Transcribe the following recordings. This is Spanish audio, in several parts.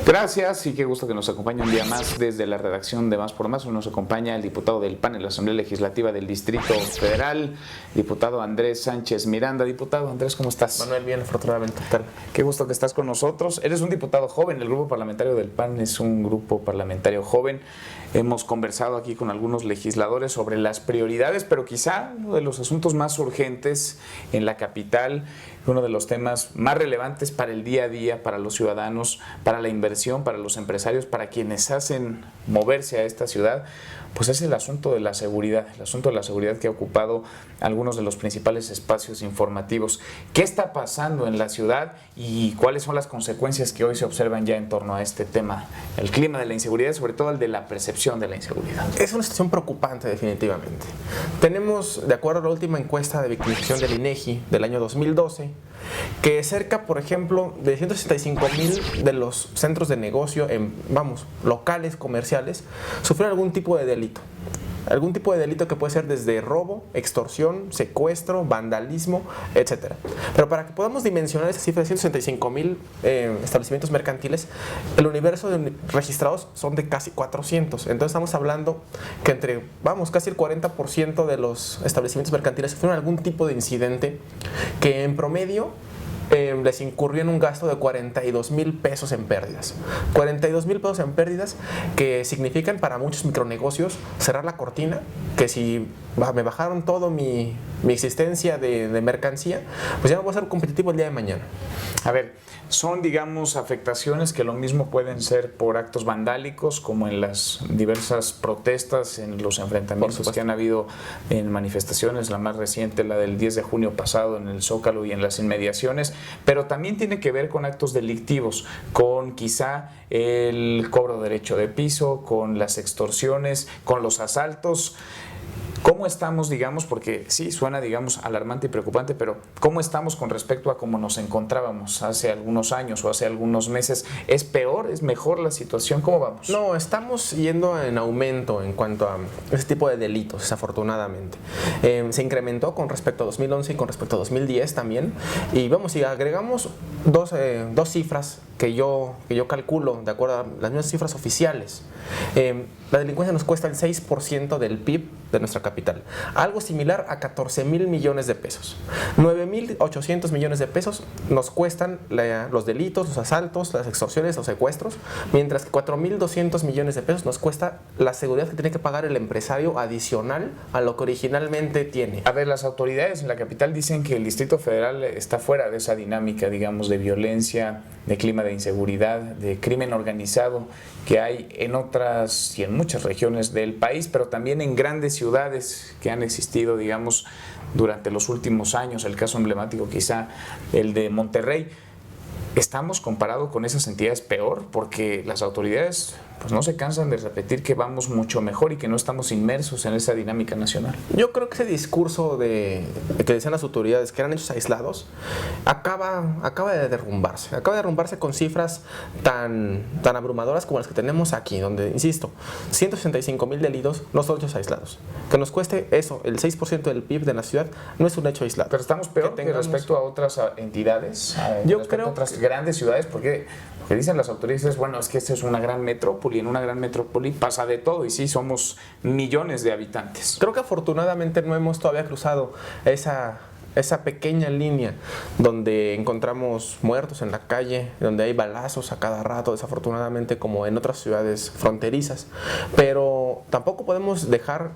Gracias y qué gusto que nos acompañe un día más desde la redacción de Más por Más. Hoy nos acompaña el diputado del PAN en la Asamblea Legislativa del Distrito Federal, diputado Andrés Sánchez Miranda. Diputado Andrés, ¿cómo estás? Manuel, bien, afortunadamente. ¿Qué tal? Qué gusto que estás con nosotros. Eres un diputado joven, el grupo parlamentario del PAN es un grupo parlamentario joven. Hemos conversado aquí con algunos legisladores sobre las prioridades, pero quizá uno de los asuntos más urgentes en la capital, uno de los temas más relevantes para el día a día, para los ciudadanos, para la inversión, para los empresarios, para quienes hacen moverse a esta ciudad, pues es el asunto de la seguridad, que ha ocupado algunos de los principales espacios informativos. ¿Qué está pasando en la ciudad y cuáles son las consecuencias que hoy se observan ya en torno a este tema? El clima de la inseguridad, sobre todo el de la percepción de la inseguridad. Es una situación preocupante, definitivamente. Tenemos, de acuerdo a la última encuesta de victimización del INEGI del año 2012, que cerca, por ejemplo, de 165,000 de los centros de negocio, locales, comerciales, sufrieron algún tipo de delito. Algún tipo de delito que puede ser desde robo, extorsión, secuestro, vandalismo, etc. Pero para que podamos dimensionar esa cifra de 165,000 establecimientos mercantiles, el universo de registrados son de casi 400. Entonces estamos hablando que casi el 40% de los establecimientos mercantiles sufrieron algún tipo de incidente que en promedio les incurrió en un gasto de 42,000 pesos en pérdidas. 42,000 pesos en pérdidas que significan para muchos micronegocios cerrar la cortina, que si me bajaron todo mi existencia de mercancía, pues ya no voy a ser competitivo el día de mañana. A ver, son, digamos, afectaciones que lo mismo pueden ser por actos vandálicos, como en las diversas protestas, en los enfrentamientos que han habido en manifestaciones, la más reciente, la del 10 de junio pasado en el Zócalo y en las inmediaciones, pero también tiene que ver con actos delictivos, con quizá el cobro de derecho de piso, con las extorsiones, con los asaltos. ¿Cómo estamos, digamos, porque sí, suena, digamos, alarmante y preocupante, pero cómo estamos con respecto a cómo nos encontrábamos hace algunos años o hace algunos meses? ¿Es peor? ¿Es mejor la situación? ¿Cómo vamos? No, estamos yendo en aumento en cuanto a ese tipo de delitos, desafortunadamente. Se incrementó con respecto a 2011 y con respecto a 2010 también. Y si agregamos dos cifras que yo calculo, de acuerdo a las mismas cifras oficiales, la delincuencia nos cuesta el 6% del PIB de nuestra capital, algo similar a 14,000 millones de pesos. 9,800 millones de pesos nos cuestan los delitos, los asaltos, las extorsiones, los secuestros, mientras que 4,200 millones de pesos nos cuesta la seguridad que tiene que pagar el empresario adicional a lo que originalmente tiene. A ver, las autoridades en la capital dicen que el Distrito Federal está fuera de esa dinámica, digamos, de violencia, de clima de inseguridad, de crimen organizado que hay en otras y en muchas regiones del país, pero también en grandes ciudades que han existido, digamos, durante los últimos años. El caso emblemático quizá el de Monterrey. ¿Estamos comparado con esas entidades peor? Porque las autoridades pues no se cansan de repetir que vamos mucho mejor y que no estamos inmersos en esa dinámica nacional. Yo creo que ese discurso de que decían las autoridades que eran hechos aislados acaba de derrumbarse. Acaba de derrumbarse con cifras tan abrumadoras como las que tenemos aquí, donde, insisto, 165,000 delitos no son hechos aislados. Que nos cueste eso, el 6% del PIB de la ciudad, no es un hecho aislado. Pero estamos peor que respecto a otras entidades, yo creo, a otras grandes ciudades, porque lo que dicen las autoridades, bueno, es que esta es una gran metrópoli, en una gran metrópoli pasa de todo y sí, somos millones de habitantes. Creo que afortunadamente no hemos todavía cruzado esa pequeña línea donde encontramos muertos en la calle, donde hay balazos a cada rato, desafortunadamente, como en otras ciudades fronterizas. Pero tampoco podemos dejar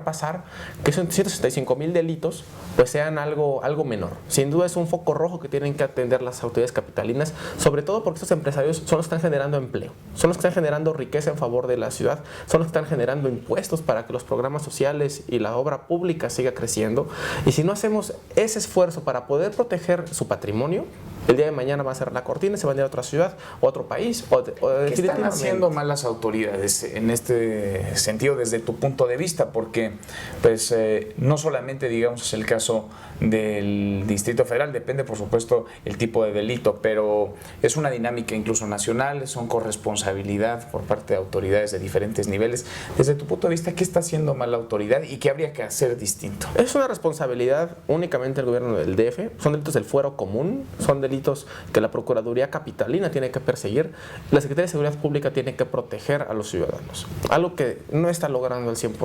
pasar que esos 165,000 delitos pues sean algo menor. Sin duda es un foco rojo que tienen que atender las autoridades capitalinas, sobre todo porque estos empresarios son los que están generando empleo, son los que están generando riqueza en favor de la ciudad, son los que están generando impuestos para que los programas sociales y la obra pública siga creciendo. Y si no hacemos ese esfuerzo para poder proteger su patrimonio, el día de mañana va a cerrar la cortina, se va a ir a otra ciudad, o otro país, ¿Qué están haciendo mal las autoridades en este sentido desde tu punto de vista? Porque pues no solamente, digamos, es el caso del Distrito Federal, depende por supuesto el tipo de delito, pero es una dinámica incluso nacional, son corresponsabilidad por parte de autoridades de diferentes niveles. Desde tu punto de vista, ¿qué está haciendo mal la autoridad y qué habría que hacer distinto? Es una responsabilidad únicamente del gobierno del DF, son delitos del fuero común, son delitos delitos que la Procuraduría Capitalina tiene que perseguir, la Secretaría de Seguridad Pública tiene que proteger a los ciudadanos. Algo que no está logrando al 100%.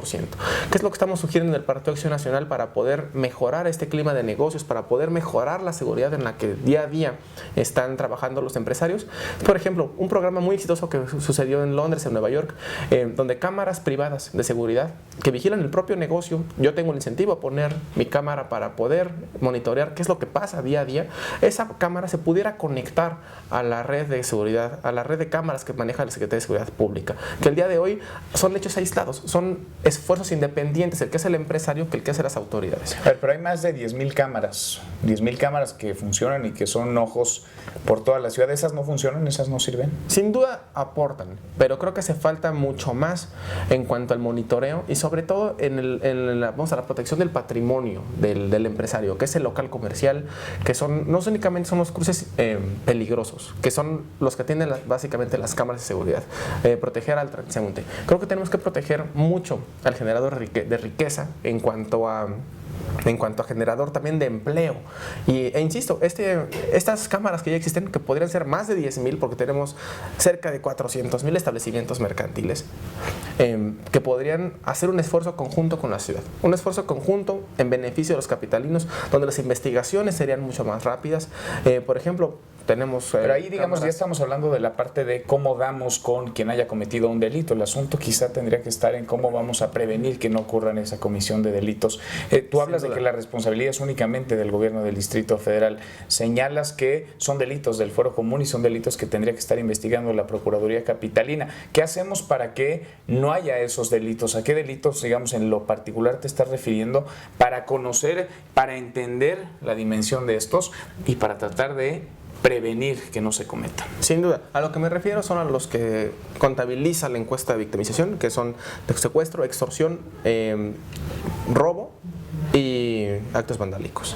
¿Qué es lo que estamos sugiriendo en el Partido Acción Nacional para poder mejorar este clima de negocios, para poder mejorar la seguridad en la que día a día están trabajando los empresarios? Por ejemplo, un programa muy exitoso que sucedió en Londres, en Nueva York, donde cámaras privadas de seguridad que vigilan el propio negocio. Yo tengo el incentivo a poner mi cámara para poder monitorear qué es lo que pasa día a día. Esa cámara se pudiera conectar a la red de seguridad, a la red de cámaras que maneja la Secretaría de Seguridad Pública, que el día de hoy son hechos aislados, son esfuerzos independientes, el que hace el empresario que el que hace las autoridades. A ver, pero hay más de 10,000 cámaras, 10,000 cámaras que funcionan y que son ojos por toda la ciudad. ¿Esas no funcionan? ¿Esas no sirven? Sin duda aportan, pero creo que hace falta mucho más en cuanto al monitoreo y sobre todo vamos a la protección del patrimonio del empresario, que es el local comercial, que no únicamente son los cruces peligrosos, que son los que tienen básicamente las cámaras de seguridad, proteger al transeúnte. Creo que tenemos que proteger mucho al generador de riqueza en cuanto a generador también de empleo. Insisto, estas cámaras que ya existen, que podrían ser más de 10,000, porque tenemos cerca de 400,000 establecimientos mercantiles, que podrían hacer un esfuerzo conjunto con la ciudad. Un esfuerzo conjunto en beneficio de los capitalinos, donde las investigaciones serían mucho más rápidas. Por ejemplo, tenemos... Pero ahí, digamos, ya estamos hablando de la parte de cómo damos con quien haya cometido un delito. El asunto quizá tendría que estar en cómo vamos a prevenir que no ocurran esa comisión de delitos. Tú hablas de que la responsabilidad es únicamente del gobierno del Distrito Federal. Señalas que son delitos del Fuero Común y son delitos que tendría que estar investigando la Procuraduría Capitalina. ¿Qué hacemos para que no haya esos delitos? ¿A qué delitos, digamos, en lo particular te estás refiriendo para conocer, para entender la dimensión de estos y para tratar de prevenir que no se cometan? Sin duda. A lo que me refiero son a los que contabiliza la encuesta de victimización, que son secuestro, extorsión, robo y actos vandálicos.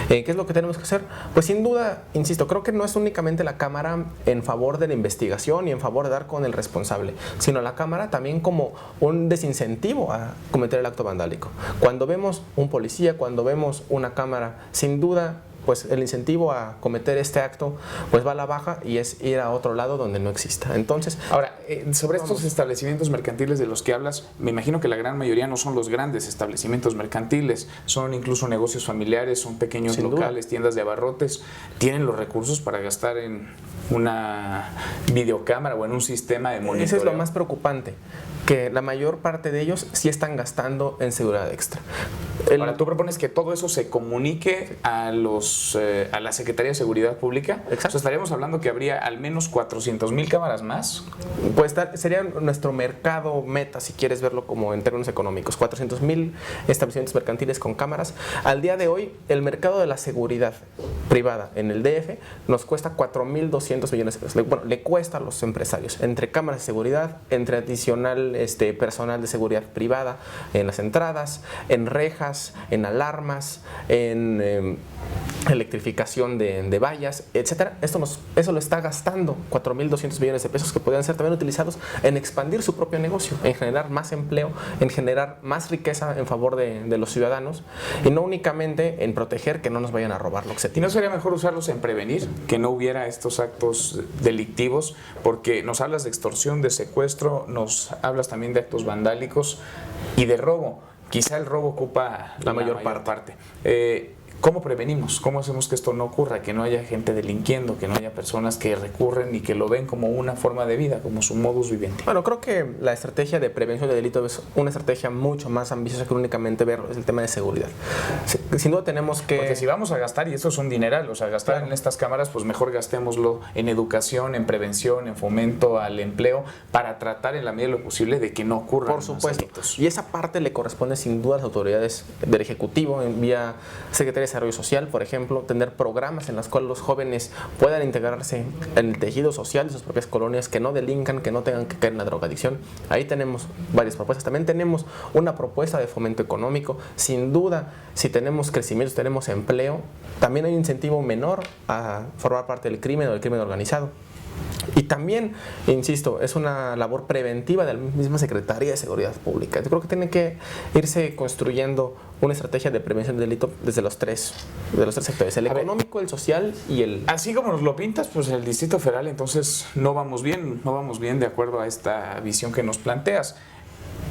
¿Qué es lo que tenemos que hacer? Pues sin duda, insisto, creo que no es únicamente la Cámara en favor de la investigación y en favor de dar con el responsable, sino la Cámara también como un desincentivo a cometer el acto vandálico. Cuando vemos un policía, cuando vemos una cámara, sin duda, pues el incentivo a cometer este acto pues va a la baja y es ir a otro lado donde no exista. Entonces, ahora, sobre estos establecimientos mercantiles de los que hablas, me imagino que la gran mayoría no son los grandes establecimientos mercantiles, son incluso negocios familiares, son pequeños locales, tiendas de abarrotes, tienen los recursos para gastar en una videocámara o en un sistema de monitoreo. Eso es lo más preocupante, que la mayor parte de ellos sí están gastando en seguridad extra. Ahora, tú propones que todo eso se comunique a la Secretaría de Seguridad Pública. Exacto. O sea, estaríamos hablando que habría al menos 400,000 cámaras más. Pues sería nuestro mercado meta, si quieres verlo como en términos económicos. 400,000 establecimientos mercantiles con cámaras. Al día de hoy, el mercado de la seguridad privada en el DF nos cuesta 4,200 millones de pesos. Bueno, le cuesta a los empresarios, entre cámaras de seguridad, entre adicional personal de seguridad privada en las entradas, en rejas, en alarmas, en electrificación de vallas, etcétera. Eso lo está gastando 4,200 millones de pesos que podrían ser también utilizados en expandir su propio negocio, en generar más empleo, en generar más riqueza en favor de los ciudadanos y no únicamente en proteger que no nos vayan a robar lo que se tiene. ¿Y no sería mejor usarlos en prevenir, que no hubiera estos actos delictivos? Porque nos hablas de extorsión, de secuestro, nos hablas también de actos vandálicos y de robo. Quizá el robo ocupa la mayor parte. ¿Cómo prevenimos? ¿Cómo hacemos que esto no ocurra? Que no haya gente delinquiendo, que no haya personas que recurren y que lo ven como una forma de vida, como su modus vivendi. Bueno, creo que la estrategia de prevención de delitos es una estrategia mucho más ambiciosa que únicamente ver el tema de seguridad. Sin duda tenemos que... Porque si vamos a gastar, y eso es un dineral, o sea, gastar en estas cámaras, pues mejor gastémoslo en educación, en prevención, en fomento al empleo, para tratar en la medida de lo posible de que no ocurran. Por supuesto. Y esa parte le corresponde sin duda a las autoridades del Ejecutivo, en vía Secretaría de Desarrollo Social, por ejemplo, tener programas en los cuales los jóvenes puedan integrarse en el tejido social de sus propias colonias, que no delincan, que no tengan que caer en la drogadicción. Ahí tenemos varias propuestas. También tenemos una propuesta de fomento económico. Sin duda, si tenemos crecimiento, si tenemos empleo, también hay un incentivo menor a formar parte del crimen o del crimen organizado. Y también, insisto, es una labor preventiva de la misma Secretaría de Seguridad Pública. Yo creo que tiene que irse construyendo una estrategia de prevención del delito desde los tres sectores, el económico, el social y el... Así como nos lo pintas, pues el Distrito Federal entonces no vamos bien de acuerdo a esta visión que nos planteas.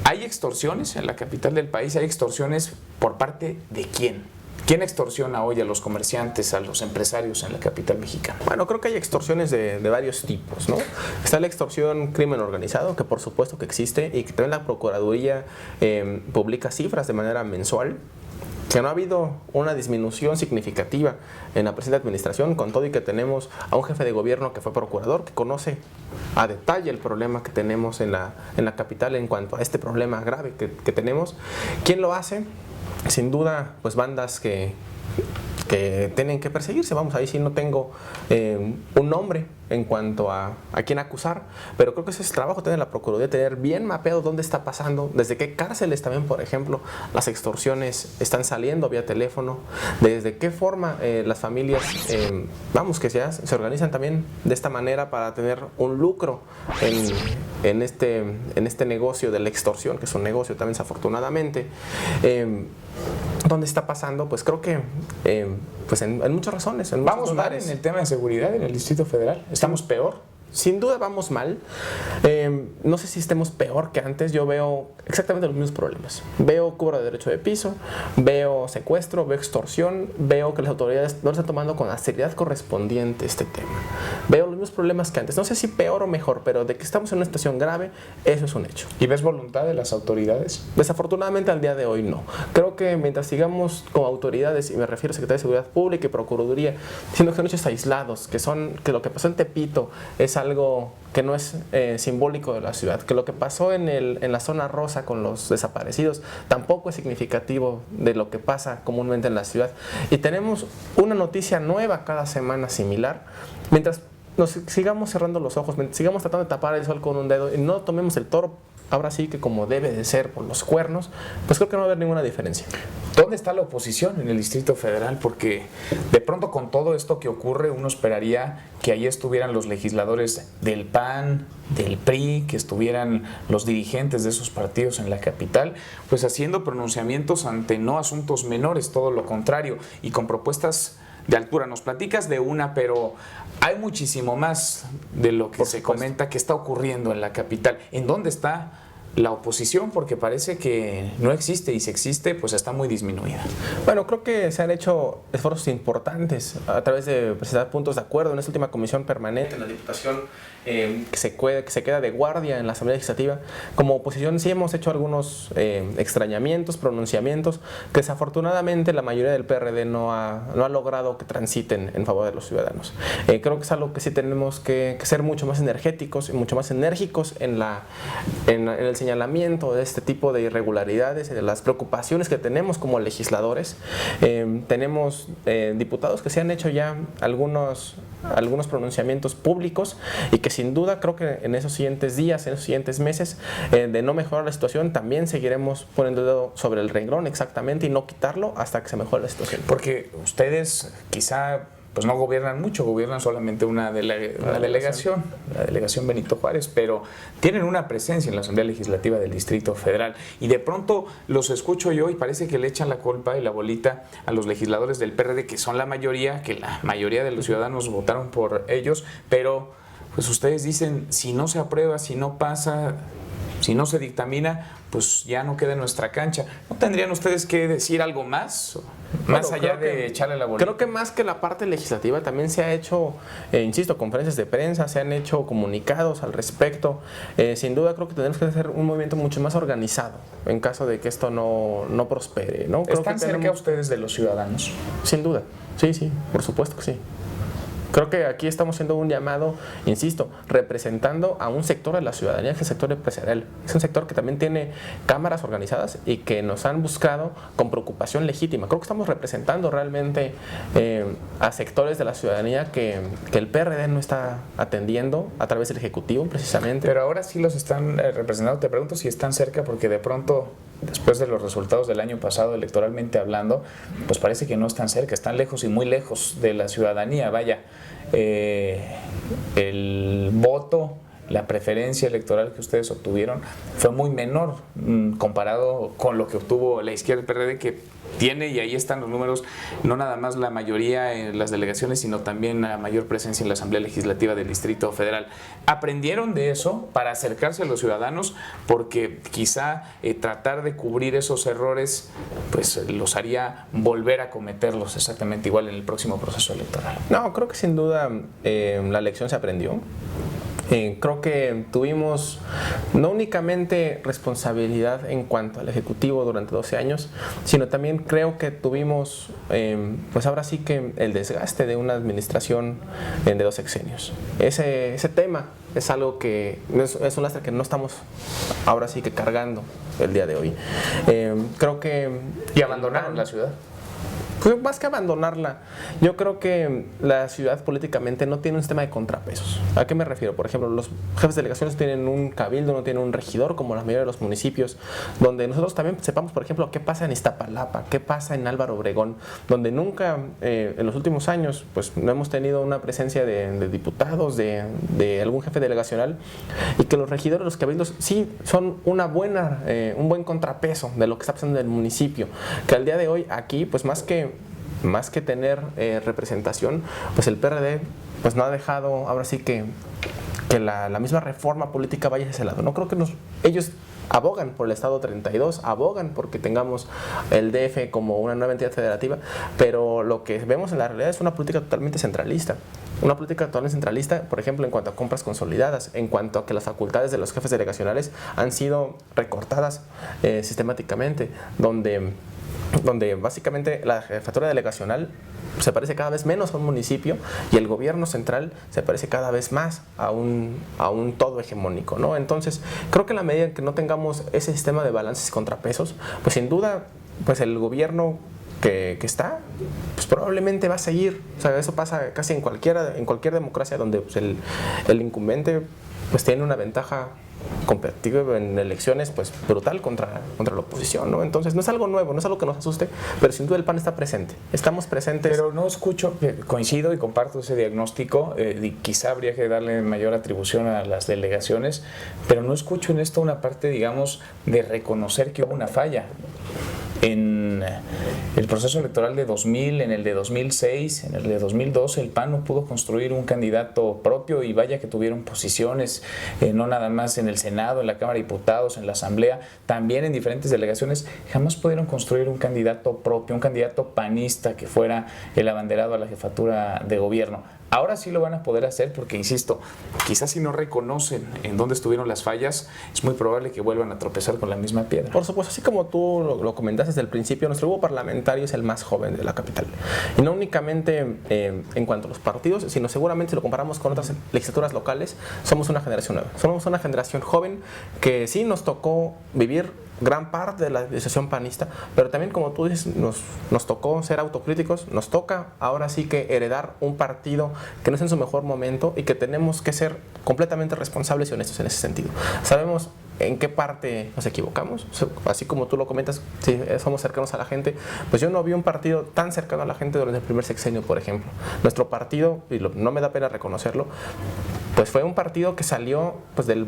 ¿Hay extorsiones en la capital del país? ¿Hay extorsiones por parte de quién? ¿Quién extorsiona hoy a los comerciantes, a los empresarios en la capital mexicana? Bueno, creo que hay extorsiones de varios tipos, ¿no? Está la extorsión crimen organizado, que por supuesto que existe y que también la Procuraduría publica cifras de manera mensual, que no ha habido una disminución significativa en la presente administración, con todo y que tenemos a un jefe de gobierno que fue procurador, que conoce a detalle el problema que tenemos en la capital en cuanto a este problema grave que tenemos. ¿Quién lo hace? Sin duda, pues bandas que tienen que perseguirse. Vamos, ahí sí no tengo un nombre en cuanto a quién acusar, pero creo que ese es el trabajo de la Procuraduría, tener bien mapeado dónde está pasando, desde qué cárceles también, por ejemplo, las extorsiones están saliendo vía teléfono, desde qué forma las familias, que se organizan también de esta manera para tener un lucro en este negocio de la extorsión, que es un negocio también desafortunadamente. ¿Dónde está pasando? Pues creo que pues en muchas razones, en muchos ¿Vamos mal lugares. en el tema de seguridad en el Distrito Federal? ¿Estamos peor? Sin duda vamos mal. No sé si estemos peor que antes. Yo veo exactamente los mismos problemas. Veo cobro de derecho de piso, veo secuestro, veo extorsión, veo que las autoridades no están tomando con la seriedad correspondiente este tema. Veo los mismos problemas que antes. No sé si peor o mejor, pero de que estamos en una situación grave, eso es un hecho. ¿Y ves voluntad de las autoridades? Desafortunadamente al día de hoy no. Creo que mientras sigamos como autoridades, y me refiero a Secretaría de Seguridad Pública y Procuraduría, diciendo que son hechos aislados, que lo que pasó en Tepito es algo que no es simbólico de la ciudad, que lo que pasó en la zona rosa con los desaparecidos tampoco es significativo de lo que pasa comúnmente en la ciudad. Y tenemos una noticia nueva cada semana similar, mientras nos sigamos cerrando los ojos, sigamos tratando de tapar el sol con un dedo y no tomemos el toro ahora sí que como debe de ser por los cuernos, pues creo que no va a haber ninguna diferencia. ¿Dónde está la oposición en el Distrito Federal? Porque de pronto con todo esto que ocurre uno esperaría que ahí estuvieran los legisladores del PAN, del PRI, que estuvieran los dirigentes de esos partidos en la capital, pues haciendo pronunciamientos ante no asuntos menores, todo lo contrario, y con propuestas de altura. Nos platicas de una, pero hay muchísimo más de lo que se comenta que está ocurriendo en la capital. ¿En dónde está la oposición? Porque parece que no existe, y si existe, pues está muy disminuida. Bueno, creo que se han hecho esfuerzos importantes a través de presentar puntos de acuerdo en esta última comisión permanente en la Diputación, que se queda de guardia en la Asamblea Legislativa. Como oposición sí hemos hecho algunos extrañamientos, pronunciamientos, que desafortunadamente la mayoría del PRD no ha logrado que transiten en favor de los ciudadanos. Creo que es algo que sí tenemos que ser mucho más energéticos y mucho más enérgicos en el señalamiento de este tipo de irregularidades y de las preocupaciones que tenemos como legisladores. Tenemos diputados que se han hecho ya algunos pronunciamientos públicos y que sin duda creo que en esos siguientes días, en esos siguientes meses, de no mejorar la situación, también seguiremos poniendo el dedo sobre el renglón exactamente y no quitarlo hasta que se mejore la situación. Porque ustedes quizá pues no gobiernan mucho, gobiernan solamente una delegación, la delegación Benito Juárez, pero tienen una presencia en la Asamblea Legislativa del Distrito Federal, y de pronto los escucho yo y parece que le echan la culpa y la bolita a los legisladores del PRD, que son la mayoría, que la mayoría de los ciudadanos votaron por ellos, pero pues ustedes dicen, si no se aprueba, si no pasa, si no se dictamina, pues ya no queda en nuestra cancha. ¿No tendrían ustedes que decir algo más? Más allá de echarle la bolita. Creo que más que la parte legislativa también se ha hecho, insisto, conferencias de prensa, se han hecho comunicados al respecto. Sin duda creo que tenemos que hacer un movimiento mucho más organizado en caso de que esto no prospere, ¿no? Creo ¿Están cerca ustedes de los ciudadanos? Sin duda, sí, por supuesto que sí. Creo que aquí estamos haciendo un llamado, insisto, representando a un sector de la ciudadanía, que es el sector empresarial. Es un sector que también tiene cámaras organizadas y que nos han buscado con preocupación legítima. Creo que estamos representando realmente a sectores de la ciudadanía que el PRD no está atendiendo a través del Ejecutivo, precisamente. Pero ahora sí los están representando. Te pregunto si están cerca, porque de pronto, después de los resultados del año pasado, electoralmente hablando, pues parece que no están cerca, están lejos y muy lejos de la ciudadanía. Vaya, el voto la preferencia electoral que ustedes obtuvieron fue muy menor comparado con lo que obtuvo la izquierda del PRD, que tiene, y ahí están los números, no nada más la mayoría en las delegaciones, sino también la mayor presencia en la Asamblea Legislativa del Distrito Federal. ¿Aprendieron de eso para acercarse a los ciudadanos? Porque quizá tratar de cubrir esos errores pues los haría volver a cometerlos exactamente igual en el próximo proceso electoral. No, creo que sin duda la lección se aprendió. Creo que tuvimos no únicamente responsabilidad en cuanto al Ejecutivo durante 12 años, sino también creo que tuvimos, pues ahora sí que el desgaste de una administración de 2 sexenios. Ese tema es algo que es un lastre que no estamos ahora sí que cargando el día de hoy. Creo que... ¿Y abandonaron la ciudad? Pues más que abandonarla, yo creo que la ciudad políticamente no tiene un sistema de contrapesos. ¿A qué me refiero? Por ejemplo, los jefes de delegaciones tienen un cabildo, no tienen un regidor como la mayoría de los municipios, donde nosotros también sepamos, por ejemplo, qué pasa en Iztapalapa, qué pasa en Álvaro Obregón, donde nunca en los últimos años pues no hemos tenido una presencia de diputados, de algún jefe delegacional, y que los regidores, los cabildos sí son un buen contrapeso de lo que está pasando en el municipio, que al día de hoy aquí pues más que tener representación, pues el PRD pues no ha dejado ahora sí que la misma reforma política vaya hacia ese lado. No creo que ellos abogan por el Estado 32, abogan porque tengamos el DF como una nueva entidad federativa, pero lo que vemos en la realidad es una política totalmente centralista. Una política totalmente centralista, por ejemplo, en cuanto a compras consolidadas, en cuanto a que las facultades de los jefes delegacionales han sido recortadas sistemáticamente, donde básicamente la jefatura delegacional se parece cada vez menos a un municipio y el gobierno central se parece cada vez más a un todo hegemónico, ¿no? Entonces, creo que en la medida en que no tengamos ese sistema de balances y contrapesos, pues sin duda, pues el gobierno que está, pues probablemente va a seguir. O sea, eso pasa casi en cualquier democracia donde pues el incumbente pues tiene una ventaja competitiva en elecciones pues brutal contra la oposición, ¿no? Entonces no es algo nuevo, no es algo que nos asuste, pero sin duda el PAN está presente, estamos presentes. Pero no escucho, coincido y comparto ese diagnóstico, y quizá habría que darle mayor atribución a las delegaciones, pero no escucho en esto una parte, digamos, de reconocer que hubo una falla. En el proceso electoral de 2000, en el de 2006, en el de 2012, el PAN no pudo construir un candidato propio, y vaya que tuvieron posiciones, no nada más en el Senado, en la Cámara de Diputados, en la Asamblea, también en diferentes delegaciones, jamás pudieron construir un candidato propio, un candidato panista que fuera el abanderado a la jefatura de gobierno. Ahora sí lo van a poder hacer porque, insisto, quizás si no reconocen en dónde estuvieron las fallas, es muy probable que vuelvan a tropezar con la misma piedra. Por supuesto, así como tú lo comentaste desde el principio, nuestro grupo parlamentario es el más joven de la capital. Y no únicamente en cuanto a los partidos, sino seguramente si lo comparamos con otras legislaturas locales, somos una generación nueva. Somos una generación joven que sí nos tocó vivir gran parte de la administración panista, pero también, como tú dices, nos tocó ser autocríticos, nos toca ahora sí que heredar un partido que no es en su mejor momento y que tenemos que ser completamente responsables y honestos en ese sentido. Sabemos en qué parte nos equivocamos, así como tú lo comentas, si somos cercanos a la gente, pues yo no vi un partido tan cercano a la gente durante el primer sexenio, por ejemplo. Nuestro partido, y no me da pena reconocerlo, pues fue un partido que salió pues del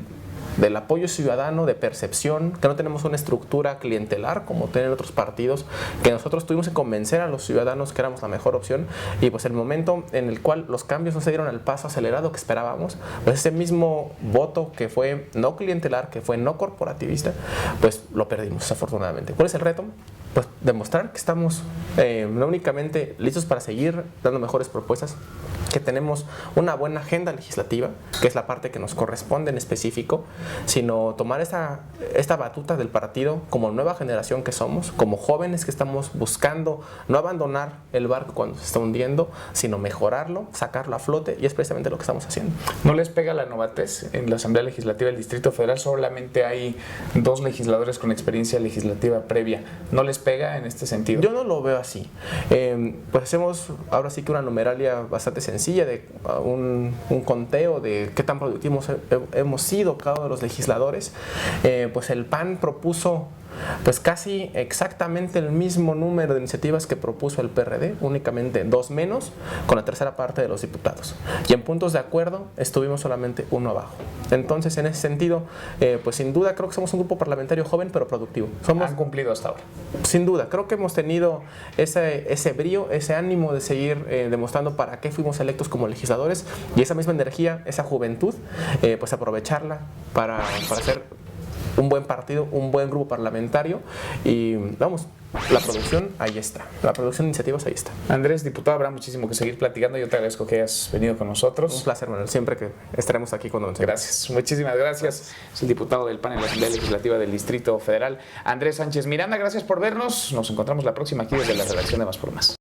apoyo ciudadano, de percepción, que no tenemos una estructura clientelar como tienen otros partidos, que nosotros tuvimos que convencer a los ciudadanos que éramos la mejor opción, y pues el momento en el cual los cambios no se dieron al paso acelerado que esperábamos, pues ese mismo voto que fue no clientelar, que fue no corporativista, pues lo perdimos desafortunadamente. ¿Cuál es el reto? Pues demostrar que estamos no únicamente listos para seguir dando mejores propuestas, que tenemos una buena agenda legislativa, que es la parte que nos corresponde en específico, sino tomar esta batuta del partido como nueva generación que somos, como jóvenes que estamos buscando no abandonar el barco cuando se está hundiendo, sino mejorarlo, sacarlo a flote, y es precisamente lo que estamos haciendo. ¿No les pega la novatez? En la Asamblea Legislativa del Distrito Federal solamente hay 2 legisladores con experiencia legislativa previa. ¿No les pega en este sentido? Yo no lo veo así. Pues hacemos ahora sí que una numeralia bastante sencilla de un conteo de qué tan productivos hemos sido cada uno de los legisladores. Pues el PAN propuso pues casi exactamente el mismo número de iniciativas que propuso el PRD, únicamente 2 menos, con la tercera parte de los diputados. Y en puntos de acuerdo estuvimos solamente 1 abajo. Entonces, en ese sentido, pues sin duda creo que somos un grupo parlamentario joven pero productivo. Han cumplido hasta ahora. Sin duda, creo que hemos tenido ese brío, ese ánimo de seguir demostrando para qué fuimos electos como legisladores, y esa misma energía, esa juventud, pues aprovecharla para hacer un buen partido, un buen grupo parlamentario. Y vamos, la producción ahí está, la producción de iniciativas ahí está. Andrés, diputado, habrá muchísimo que seguir platicando. Yo te agradezco que hayas venido con nosotros. Un placer, Manuel, siempre que estaremos aquí cuando nos Gracias, muchísimas gracias. Es el diputado del PAN en la Asamblea Legislativa del Distrito Federal, Andrés Sánchez Miranda. Gracias por vernos. Nos encontramos la próxima aquí desde la redacción de Más por Más.